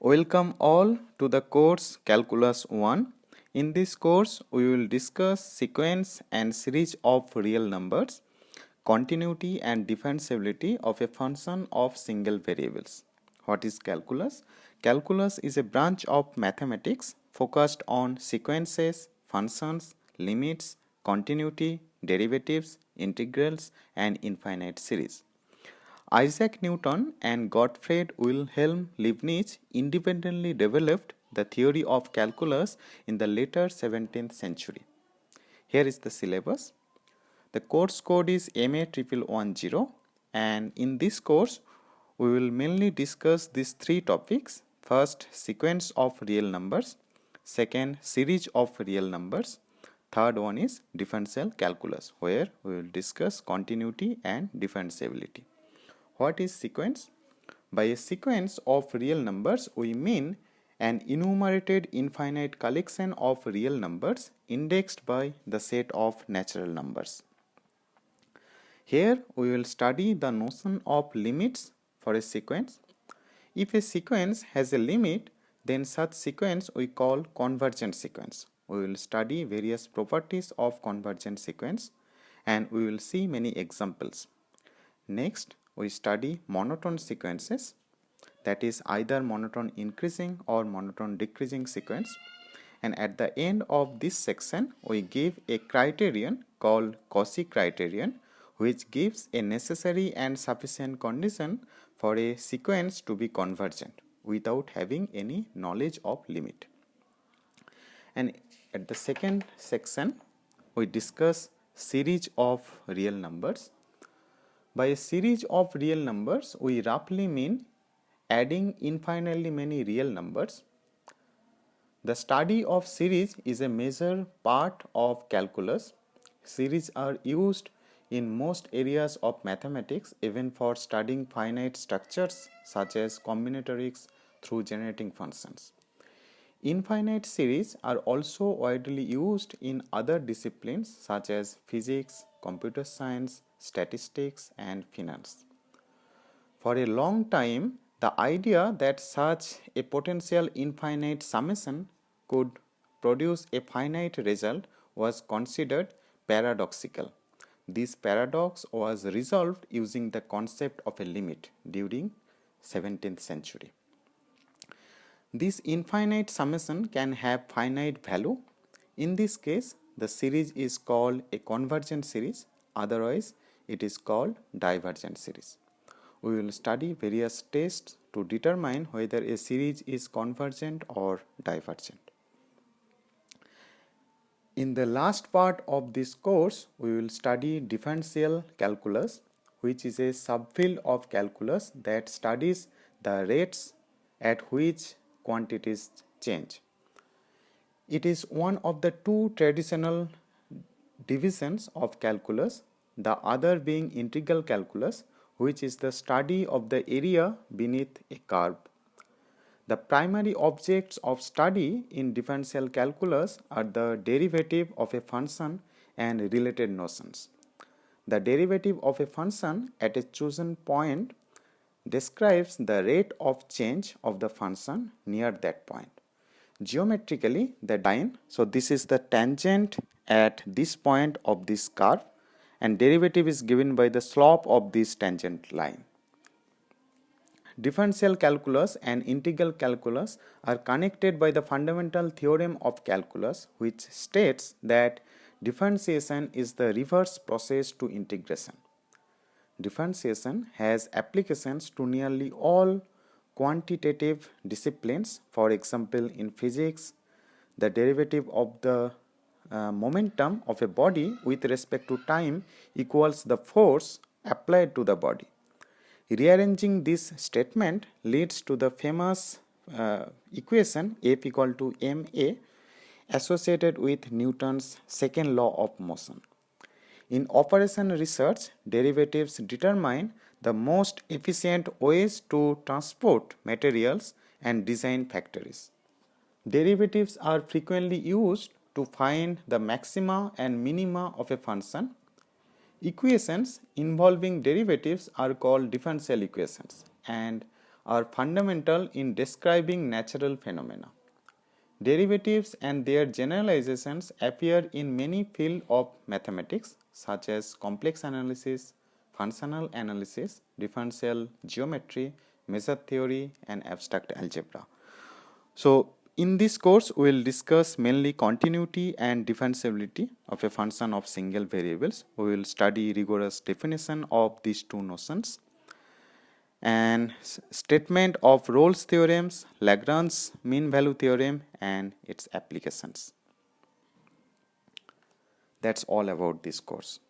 Welcome all to the course Calculus 1. In this course, we will discuss sequence and series of real numbers, continuity and differentiability of a function of single variables. What is calculus? Calculus is a branch of mathematics focused on sequences, functions, limits, continuity, derivatives, integrals, and infinite series. Isaac Newton and Gottfried Wilhelm Leibniz independently developed the theory of calculus in the later 17th century. Here is the syllabus. The course code is MA1110, and in this course we will mainly discuss these three topics. First, sequence of real numbers. Second, series of real numbers. Third one is differential calculus, where we will discuss continuity and differentiability. What is sequence? By a sequence of real numbers, we mean an enumerated infinite collection of real numbers indexed by the set of natural numbers. Here we will study the notion of limits for a sequence. If a sequence has a limit, then such sequence we call convergent sequence. We will study various properties of convergent sequence and we will see many examples. Next, we study monotone sequences, that is either monotone increasing or monotone decreasing sequence, and at the end of this section we give a criterion called Cauchy criterion, which gives a necessary and sufficient condition for a sequence to be convergent without having any knowledge of limit. And at the second section we discuss series of real numbers. By a series of real numbers, we roughly mean adding infinitely many real numbers. The study of series is a major part of calculus. Series are used in most areas of mathematics, even for studying finite structures such as combinatorics through generating functions. Infinite series are also widely used in other disciplines such as physics, computer science, statistics, and finance. For a long time, the idea that such a potential infinite summation could produce a finite result was considered paradoxical. This paradox was resolved using the concept of a limit during 17th century. This infinite summation can have finite value. In this case, the series is called a convergent series, otherwise it is called divergent series. We will study various tests to determine whether a series is convergent or divergent. In the last part of this course, we will study differential calculus, which is a subfield of calculus that studies the rates at which quantities change. It is one of the two traditional divisions of calculus, the other being integral calculus, which is the study of the area beneath a curve. The primary objects of study in differential calculus are the derivative of a function and related notions. The derivative of a function at a chosen point describes the rate of change of the function near that point. Geometrically, the line, so this is the tangent at this point of this curve, and derivative is given by the slope of this tangent line. Differential calculus and integral calculus are connected by the fundamental theorem of calculus, which states that differentiation is the reverse process to integration. Differentiation has applications to nearly all quantitative disciplines. For example, in physics, the derivative of the momentum of a body with respect to time equals the force applied to the body. Rearranging this statement leads to the famous equation F equal to ma associated with Newton's second law of motion. In operation research, derivatives determine the most efficient ways to transport materials and design factories. Derivatives are frequently used to find the maxima and minima of a function. Equations involving derivatives are called differential equations, and are fundamental in describing natural phenomena. Derivatives and their generalizations appear in many fields of mathematics such as complex analysis, functional analysis, differential geometry, measure theory, and abstract algebra. So, in this course, we will discuss mainly continuity and differentiability of a function of single variables. We will study rigorous definition of these two notions and statement of Rolle's theorems, Lagrange's mean value theorem, and its applications. That's all about this course.